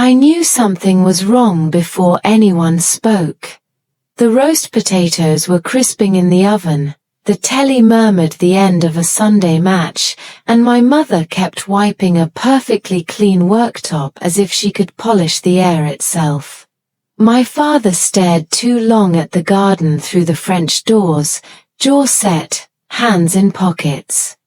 I knew something was wrong before anyone spoke. The roast potatoes were crisping in the oven, the telly murmured the end of a Sunday match, and my mother kept wiping a perfectly clean worktop as if she could polish the air itself. My father stared too long at the garden through the French doors, jaw set, hands in pockets.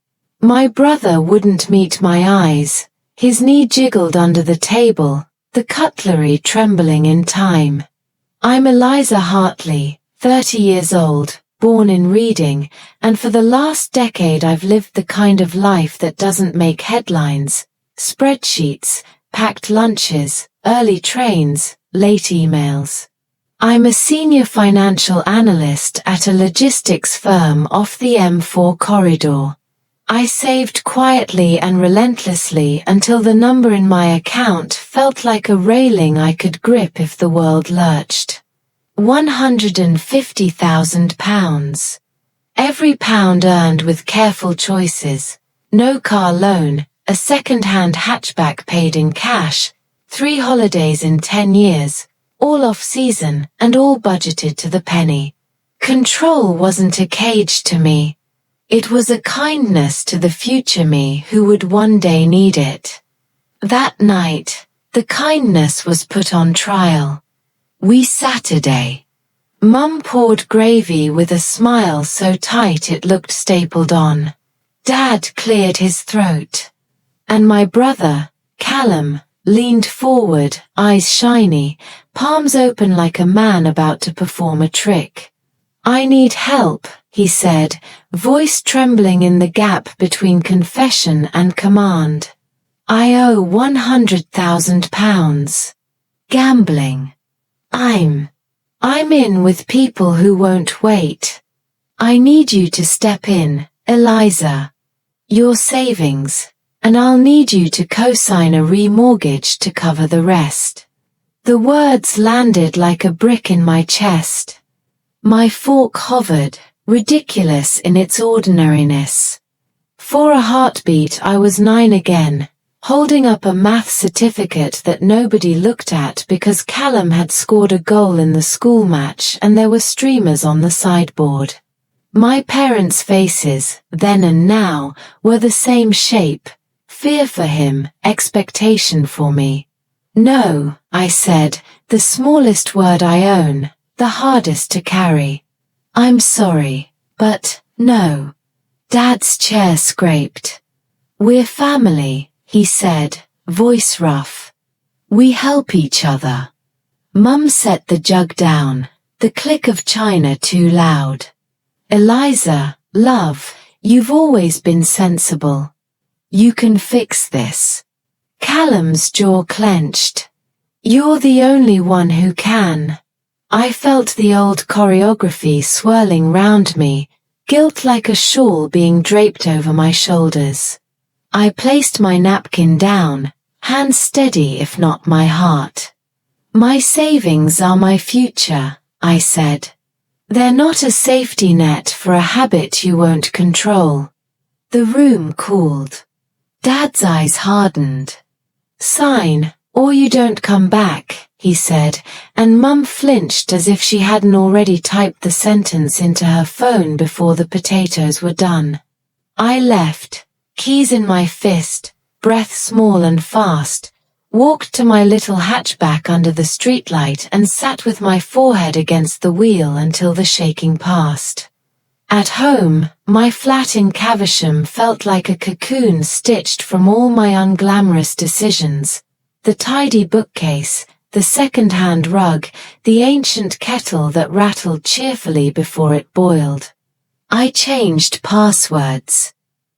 My brother wouldn't meet my eyes. His knee jiggled under the table, the cutlery trembling in time. I'm Eliza Hartley, 30 years old, born in Reading, and for the last decade I've lived the kind of life that doesn't make headlines, spreadsheets, packed lunches, early trains, late emails. I'm a senior financial analyst at a logistics firm off the M4 corridor. I saved quietly and relentlessly until the number in my account felt like a railing I could grip if the world lurched. £150,000. Every pound earned with careful choices. No car loan, a second-hand hatchback paid in cash, 3 holidays in 10 years, all off-season and all budgeted to the penny. Control wasn't a cage to me. It was a kindness to the future me who would one day need it. That night, the kindness was put on trial. Saturday. Mum poured gravy with a smile so tight it looked stapled on. Dad cleared his throat. And my brother, Callum, leaned forward, eyes shiny, palms open like a man about to perform a trick. I need help, he said, voice trembling in the gap between confession and command. I owe £100,000. Gambling. I'm in with people who won't wait. I need you to step in, Eliza. Your savings, and I'll need you to co-sign a remortgage to cover the rest. The words landed like a brick in my chest. My fork hovered, ridiculous in its ordinariness. For a heartbeat I was 9 again, holding up a math certificate that nobody looked at because Callum had scored a goal in the school match and there were streamers on the sideboard. My parents' faces, then and now, were the same shape. Fear for him, expectation for me. No, I said, the smallest word I own, the hardest to carry. I'm sorry, but, no. Dad's chair scraped. We're family, he said, voice rough. We help each other. Mum set the jug down, the click of china too loud. Eliza, love, you've always been sensible. You can fix this. Callum's jaw clenched. You're the only one who can. I felt the old choreography swirling round me, guilt like a shawl being draped over my shoulders. I placed my napkin down, hands steady if not my heart. My savings are my future, I said. They're not a safety net for a habit you won't control. The room cooled. Dad's eyes hardened. Sign, or you don't come back, he said, and Mum flinched as if she hadn't already typed the sentence into her phone before the potatoes were done. I left, keys in my fist, breath small and fast, walked to my little hatchback under the streetlight and sat with my forehead against the wheel until the shaking passed. At home, my flat in Caversham felt like a cocoon stitched from all my unglamorous decisions. The tidy bookcase, the second-hand rug, the ancient kettle that rattled cheerfully before it boiled. I changed passwords.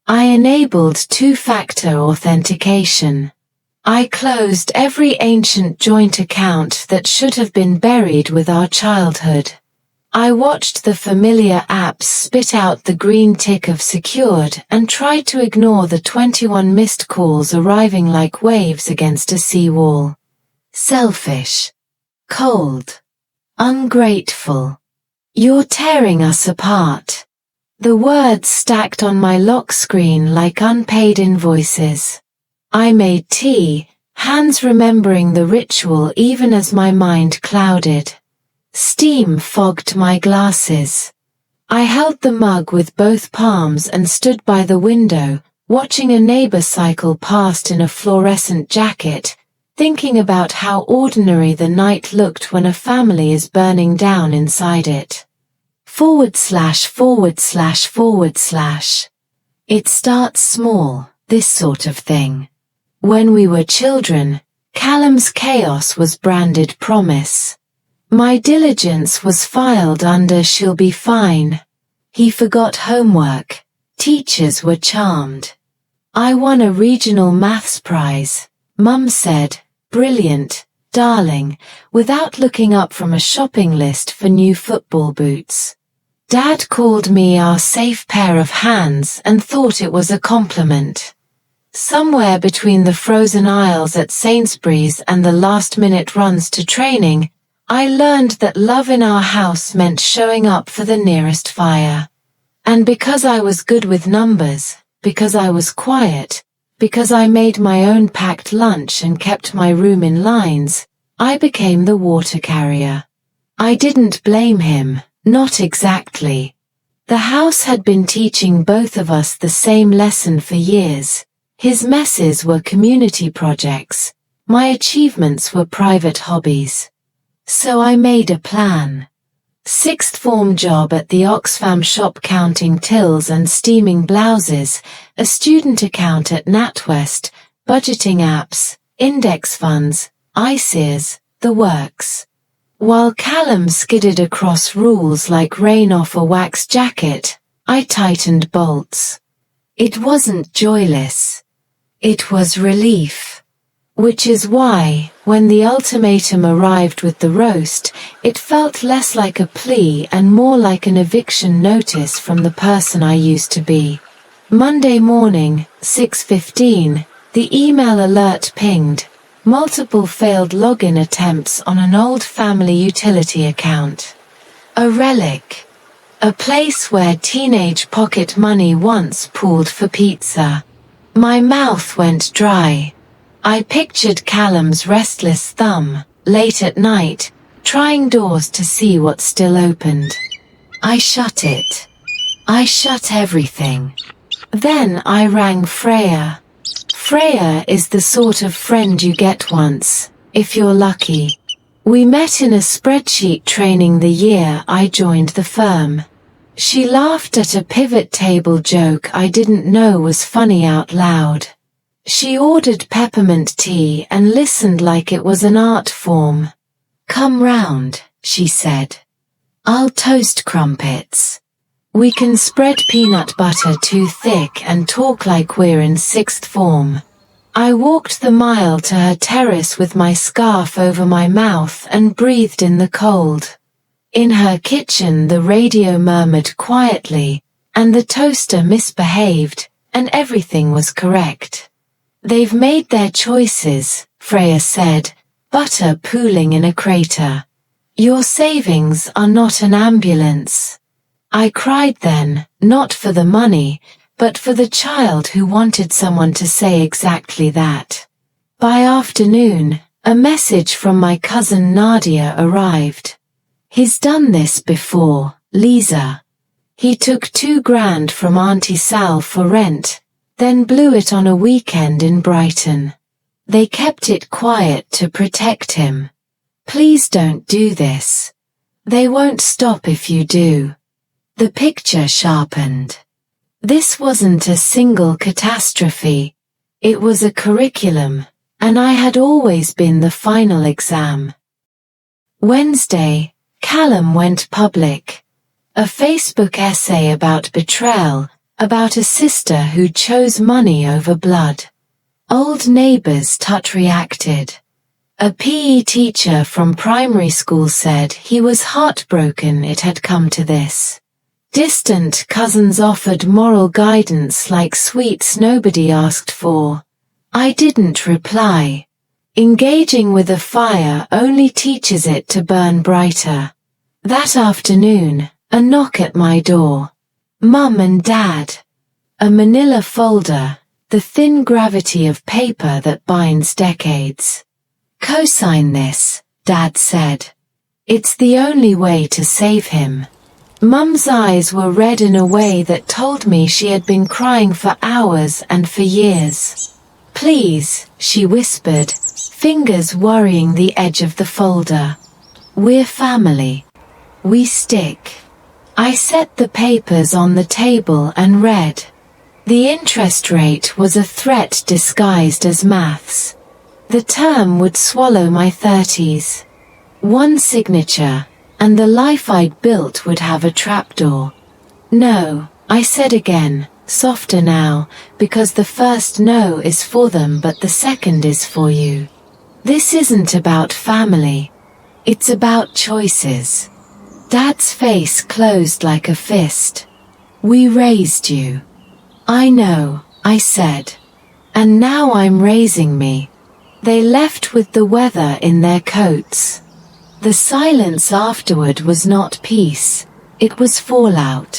I enabled two-factor authentication. I closed every ancient joint account that should have been buried with our childhood. I watched the familiar apps spit out the green tick of secured and tried to ignore the 21 missed calls arriving like waves against a seawall. Selfish. Cold. Ungrateful. You're tearing us apart. The words stacked on my lock screen like unpaid invoices. I made tea, hands remembering the ritual even as my mind clouded. Steam fogged my glasses. I held the mug with both palms and stood by the window, watching a neighbor cycle past in a fluorescent jacket, thinking about how ordinary the night looked when a family is burning down inside it. /////. It starts small, this sort of thing. When we were children, Callum's chaos was branded promise. My diligence was filed under she'll be fine. He forgot homework. Teachers were charmed. I won a regional maths prize. Mum said, brilliant, darling, without looking up from a shopping list for new football boots. Dad called me our safe pair of hands and thought it was a compliment. Somewhere between the frozen aisles at Sainsbury's and the last-minute runs to training, I learned that love in our house meant showing up for the nearest fire. And because I was good with numbers, because I was quiet, because I made my own packed lunch and kept my room in lines, I became the water carrier. I didn't blame him, not exactly. The house had been teaching both of us the same lesson for years. His messes were community projects, my achievements were private hobbies. So I made a plan. Sixth form job at the Oxfam shop counting tills and steaming blouses, a student account at NatWest, budgeting apps, index funds, ISAs, the works. While Callum skidded across rules like rain off a wax jacket, I tightened bolts. It wasn't joyless. It was relief. Which is why, when the ultimatum arrived with the roast, it felt less like a plea and more like an eviction notice from the person I used to be. Monday morning, 6:15, the email alert pinged. Multiple failed login attempts on an old family utility account. A relic. A place where teenage pocket money once pooled for pizza. My mouth went dry. I pictured Callum's restless thumb, late at night, trying doors to see what still opened. I shut it. I shut everything. Then I rang Freya. Freya is the sort of friend you get once, if you're lucky. We met in a spreadsheet training the year I joined the firm. She laughed at a pivot table joke I didn't know was funny out loud. She ordered peppermint tea and listened like it was an art form. Come round, she said. I'll toast crumpets. We can spread peanut butter too thick and talk like we're in sixth form. I walked the mile to her terrace with my scarf over my mouth and breathed in the cold. In her kitchen the radio murmured quietly, and the toaster misbehaved, and everything was correct. They've made their choices, Freya said, butter pooling in a crater. Your savings are not an ambulance. I cried then, not for the money, but for the child who wanted someone to say exactly that. By afternoon, a message from my cousin Nadia arrived. He's done this before, Lisa. He took $2,000 from Auntie Sal for rent, then blew it on a weekend in Brighton. They kept it quiet to protect him. Please don't do this. They won't stop if you do. The picture sharpened. This wasn't a single catastrophe. It was a curriculum, and I had always been the final exam. Wednesday, Callum went public. A Facebook essay about betrayal, about a sister who chose money over blood. Old neighbors Tut reacted. A PE teacher from primary school said he was heartbroken it had come to this. Distant cousins offered moral guidance like sweets nobody asked for. I didn't reply. Engaging with a fire only teaches it to burn brighter. That afternoon, a knock at my door. Mum and Dad. A manila folder, the thin gravity of paper that binds decades. "Co-sign this," Dad said. "It's the only way to save him." Mum's eyes were red in a way that told me she had been crying for hours and for years. "Please," she whispered, fingers worrying the edge of the folder. "We're family. We stick." I set the papers on the table and read. The interest rate was a threat disguised as maths. The term would swallow my 30s. One signature, and the life I'd built would have a trapdoor. "No," I said again, softer now, because the first no is for them but the second is for you. "This isn't about family. It's about choices." Dad's face closed like a fist. "We raised you." "I know," I said. "And now I'm raising me." They left with the weather in their coats. The silence afterward was not peace, it was fallout.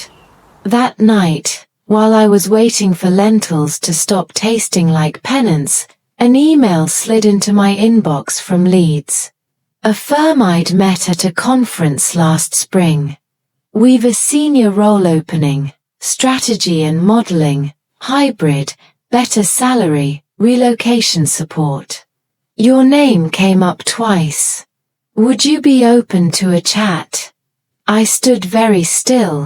That night, while I was waiting for lentils to stop tasting like penance, an email slid into my inbox from Leeds. A firm I'd met at a conference last spring. "We've a senior role opening, strategy and modeling, hybrid, better salary, relocation support. Your name came up twice. Would you be open to a chat?" I stood very still,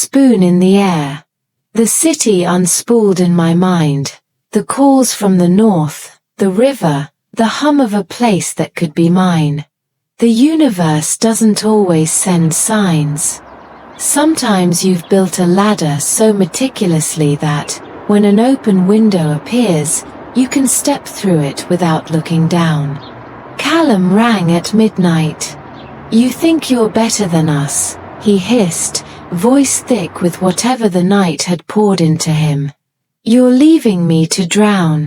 spoon in the air. The city unspooled in my mind, the calls from the north, the river, the hum of a place that could be mine. The universe doesn't always send signs. Sometimes you've built a ladder so meticulously that, when an open window appears, you can step through it without looking down. Callum rang at midnight. "You think you're better than us," he hissed, voice thick with whatever the night had poured into him. "You're leaving me to drown."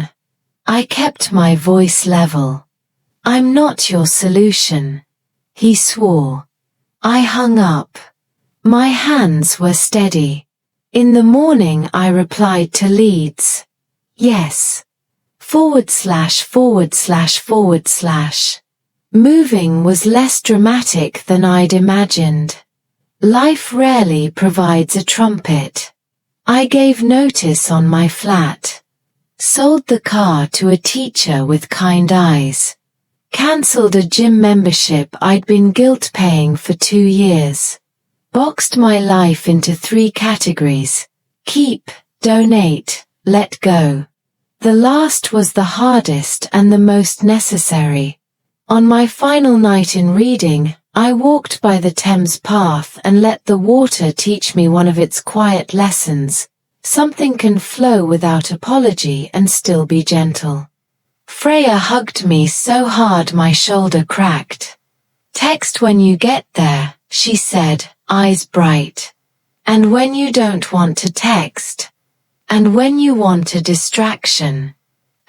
I kept my voice level. "I'm not your solution." He swore. I hung up. My hands were steady. In the morning I replied to Leeds. "Yes. .. Moving was less dramatic than I'd imagined. Life rarely provides a trumpet. I gave notice on my flat. Sold the car to a teacher with kind eyes. Cancelled a gym membership I'd been guilt-paying for 2 years. Boxed my life into 3 categories: keep, donate, let go. The last was the hardest and the most necessary. On my final night in reading, I walked by the Thames path and let the water teach me one of its quiet lessons. Something can flow without apology and still be gentle. Freya hugged me so hard my shoulder cracked. "Text when you get there," she said, eyes bright. "And when you don't want to text. And when you want a distraction.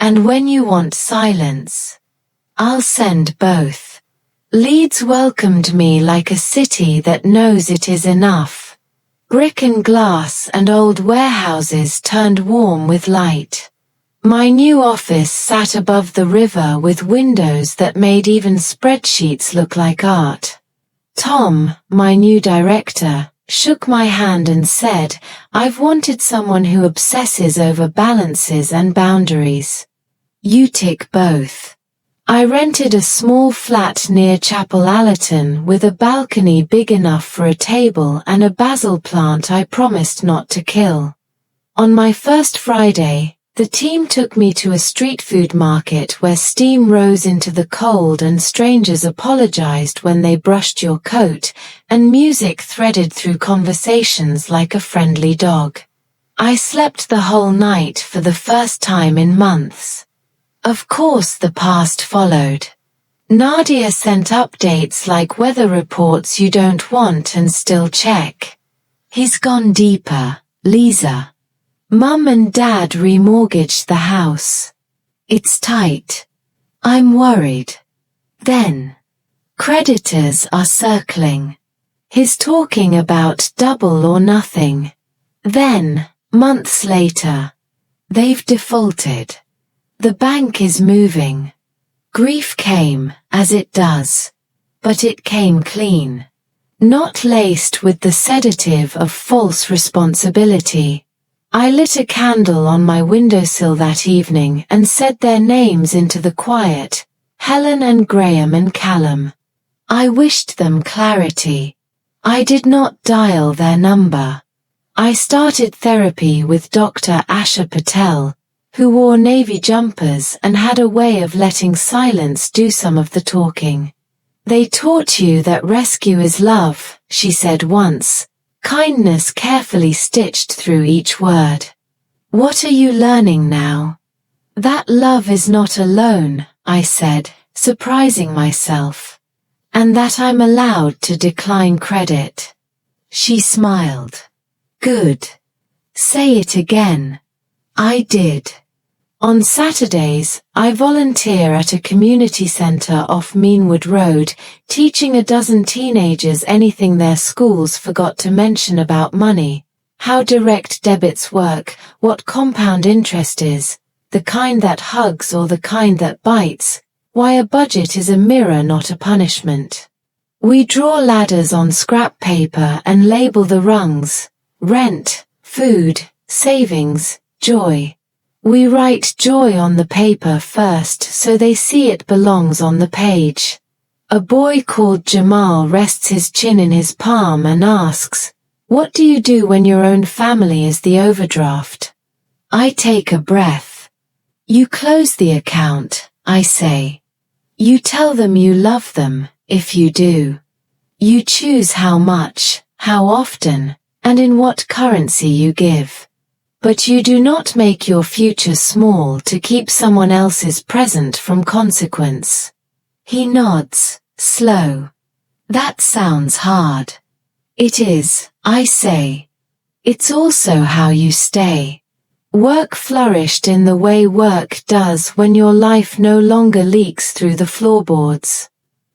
And when you want silence. I'll send both." Leeds welcomed me like a city that knows it is enough. Brick and glass and old warehouses turned warm with light. My new office sat above the river with windows that made even spreadsheets look like art. Tom, my new director, shook my hand and said, "I've wanted someone who obsesses over balances and boundaries. You tick both." I rented a small flat near Chapel Allerton with a balcony big enough for a table and a basil plant I promised not to kill. On my first Friday, the team took me to a street food market where steam rose into the cold and strangers apologized when they brushed your coat, and music threaded through conversations like a friendly dog. I slept the whole night for the first time in months. Of course the past followed. Nadia sent updates like weather reports you don't want and still check. "He's gone deeper, Lisa. Mum and Dad remortgaged the house. It's tight. I'm worried." Then, "Creditors are circling. He's talking about double or nothing." Then, months later, They've defaulted. The bank is moving. Grief came, as it does. But it came clean. Not laced with the sedative of false responsibility. I lit a candle on my windowsill that evening and said their names into the quiet, Helen and Graham and Callum. I wished them clarity. I did not dial their number. I started therapy with Dr. Asha Patel, who wore navy jumpers and had a way of letting silence do some of the talking. They taught you that rescue is love, she said once, kindness carefully stitched through each word. What are you learning now? That love is not alone, I said, surprising myself. And that I'm allowed to decline credit. She smiled. Good. Say it again. I did. On Saturdays, I volunteer at a community center off Meanwood Road, teaching a dozen teenagers anything their schools forgot to mention about money, how direct debits work, what compound interest is, the kind that hugs or the kind that bites, why a budget is a mirror not a punishment. We draw ladders on scrap paper and label the rungs: rent, food, savings, joy. We write joy on the paper first so they see it belongs on the page. A boy called Jamal rests his chin in his palm and asks, "What do you do when your own family is the overdraft?" I take a breath. You close the account, I say. You tell them you love them, if you do. You choose how much, how often, and in what currency you give. But you do not make your future small to keep someone else's present from consequence. He nods, slow. That sounds hard. It is, I say. It's also how you stay. Work flourished in the way work does when your life no longer leaks through the floorboards.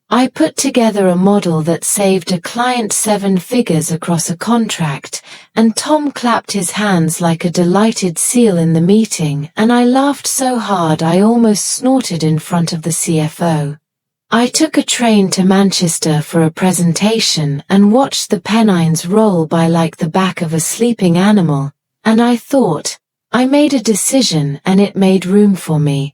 I put together a model that saved a client 7 figures across a contract, and Tom clapped his hands like a delighted seal in the meeting, and I laughed so hard I almost snorted in front of the CFO. I took a train to Manchester for a presentation and watched the Pennines roll by like the back of a sleeping animal, and I thought, I made a decision and it made room for me.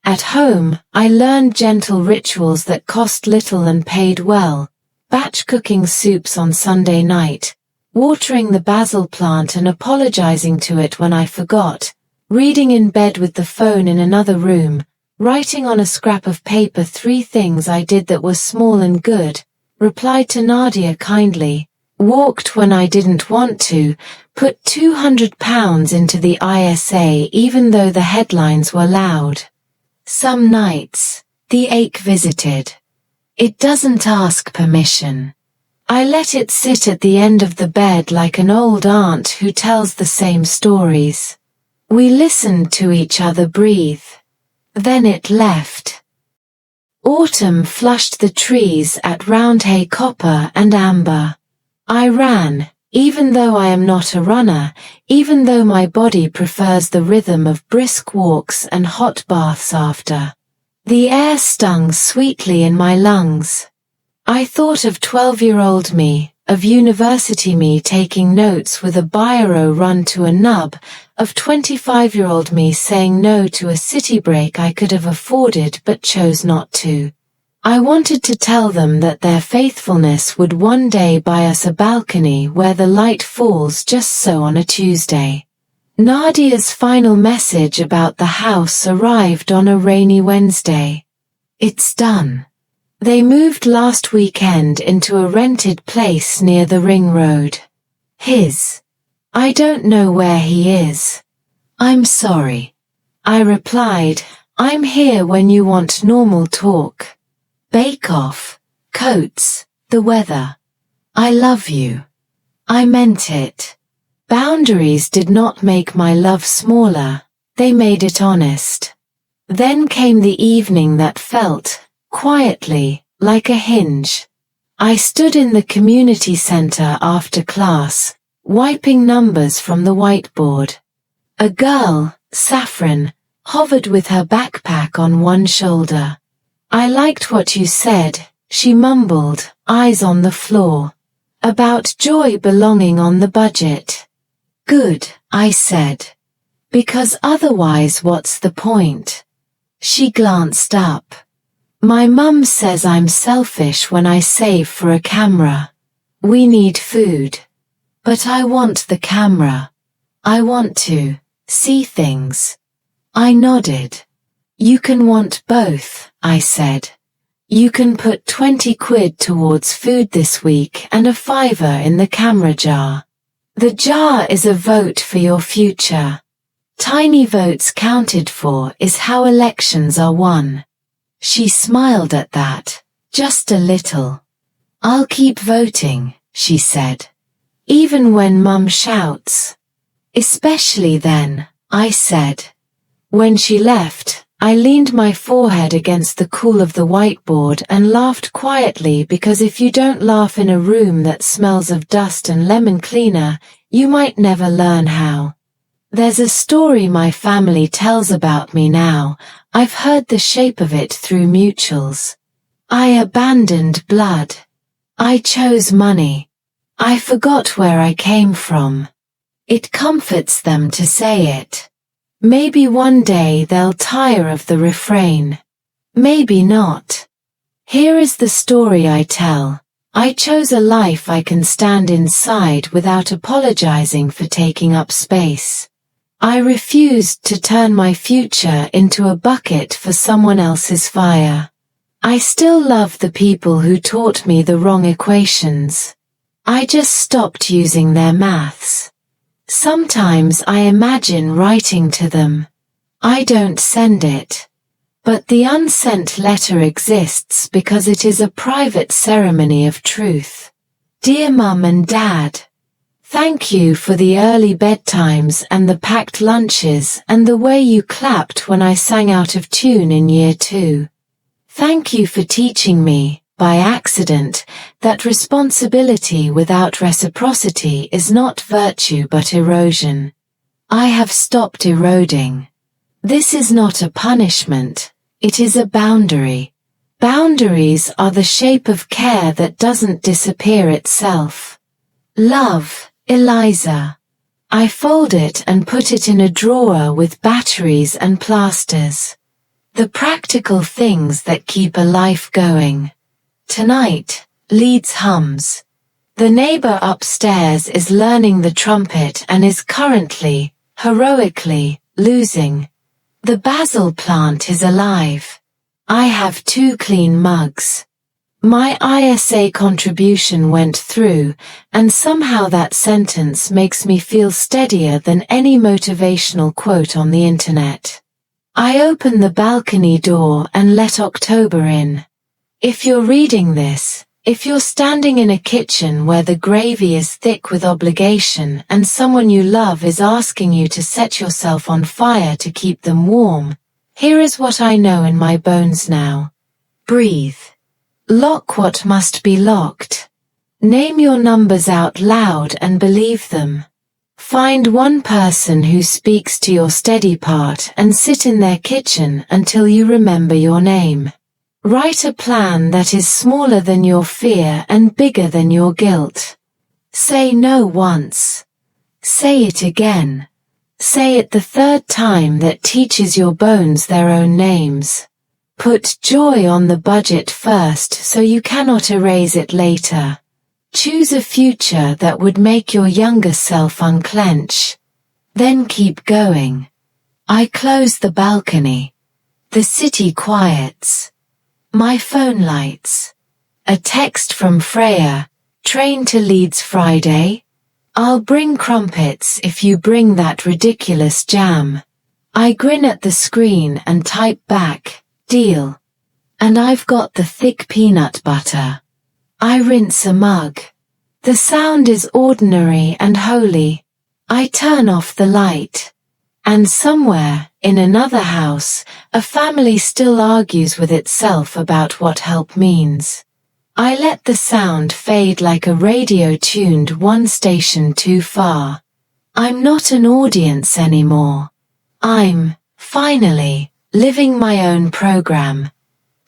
At home, I learned gentle rituals that cost little and paid well, batch cooking soups on Sunday night, watering the basil plant and apologizing to it when I forgot, reading in bed with the phone in another room, writing on a scrap of paper 3 things I did that were small and good, replied to Nadia kindly, walked when I didn't want to, put £200 into the ISA even though the headlines were loud. Some nights, the ache visited. It doesn't ask permission. I let it sit at the end of the bed like an old aunt who tells the same stories. We listened to each other breathe. Then it left. Autumn flushed the trees at Roundhay Copper and Amber. I ran, even though I am not a runner, even though my body prefers the rhythm of brisk walks and hot baths after. The air stung sweetly in my lungs. I thought of 12-year-old me, of university me taking notes with a biro run to a nub, of 25-year-old me saying no to a city break I could have afforded but chose not to. I wanted to tell them that their faithfulness would one day buy us a balcony where the light falls just so on a Tuesday. Nadia's final message about the house arrived on a rainy Wednesday. It's done. They moved last weekend into a rented place near the Ring Road. I don't know where he is. I'm sorry. I replied, I'm here when you want normal talk. Bake Off, coats, the weather. I love you. I meant it. Boundaries did not make my love smaller, they made it honest. Then came the evening that felt, quietly, like a hinge. I stood in the community center after class, wiping numbers from the whiteboard. A girl, Saffron hovered with her backpack on one shoulder. I liked what you said, she mumbled, eyes on the floor. About joy belonging on the budget. Good, I said. Because otherwise what's the point? She glanced up. My mum says I'm selfish when I save for a camera. We need food. But I want the camera. I want to see things. I nodded. You can want both, I said. You can put 20 quid towards food this week and a fiver in the camera jar. The jar is a vote for your future. Tiny votes counted for is how elections are won. She smiled at that, just a little. I'll keep voting, she said. Even when Mum shouts. Especially then, I said. When she left, I leaned my forehead against the cool of the whiteboard and laughed quietly because if you don't laugh in a room that smells of dust and lemon cleaner, you might never learn how. There's a story my family tells about me now. I've heard the shape of it through mutuals. I abandoned blood. I chose money. I forgot where I came from. It comforts them to say it. Maybe one day they'll tire of the refrain. Maybe not. Here is the story I tell. I chose a life I can stand inside without apologizing for taking up space. I refused to turn my future into a bucket for someone else's fire. I still love the people who taught me the wrong equations. I just stopped using their maths. Sometimes I imagine writing to them. I don't send it. But the unsent letter exists because it is a private ceremony of truth. Dear Mum and Dad, thank you for the early bedtimes and the packed lunches and the way you clapped when I sang out of tune in year 2. Thank you for teaching me, by accident, that responsibility without reciprocity is not virtue but erosion. I have stopped eroding. This is not a punishment, it is a boundary. Boundaries are the shape of care that doesn't disappear itself. Love, Eliza. I fold it and put it in a drawer with batteries and plasters. The practical things that keep a life going. Tonight, Leeds hums. The neighbor upstairs is learning the trumpet and is currently, heroically, losing. The basil plant is alive. I have 2 clean mugs. My ISA contribution went through, and somehow that sentence makes me feel steadier than any motivational quote on the internet. I open the balcony door and let October in. If you're reading this, if you're standing in a kitchen where the gravy is thick with obligation and someone you love is asking you to set yourself on fire to keep them warm, here is what I know in my bones now. Breathe. Lock what must be locked. Name your numbers out loud and believe them. Find one person who speaks to your steady part and sit in their kitchen until you remember your name. Write a plan that is smaller than your fear and bigger than your guilt. Say no once. Say it again. Say it the 3rd time that teaches your bones their own names. Put joy on the budget first so you cannot erase it later. Choose a future that would make your younger self unclench. Then keep going. I close the balcony. The city quiets. My phone lights. A text from Freya. Train to Leeds Friday? I'll bring crumpets if you bring that ridiculous jam. I grin at the screen and type back, deal. And I've got the thick peanut butter. I rinse a mug. The sound is ordinary and holy. I turn off the light. And somewhere, in another house, a family still argues with itself about what help means. I let the sound fade like a radio tuned one station too far. I'm not an audience anymore. I'm, finally, living my own program. //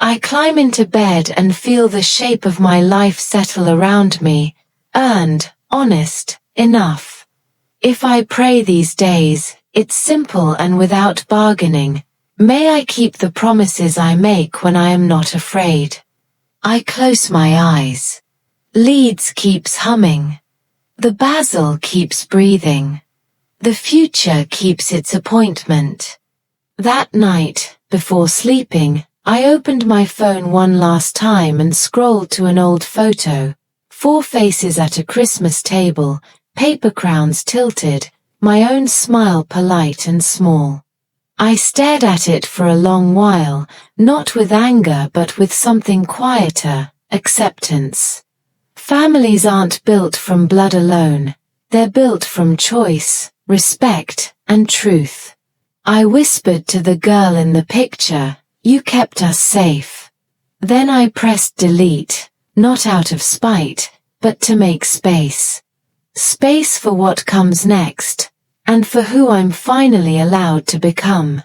I climb into bed and feel the shape of my life settle around me, earned, honest, enough. If I pray these days, it's simple and without bargaining. May I keep the promises I make when I am not afraid. I close my eyes. Leeds keeps humming. The basil keeps breathing. The future keeps its appointment. That night, before sleeping, I opened my phone one last time and scrolled to an old photo. 4 faces at a Christmas table, paper crowns tilted, my own smile polite and small. I stared at it for a long while, not with anger but with something quieter, acceptance. Families aren't built from blood alone, they're built from choice, respect, and truth. I whispered to the girl in the picture, "You kept us safe." Then I pressed delete, not out of spite, but to make space. Space for what comes next, and for who I'm finally allowed to become.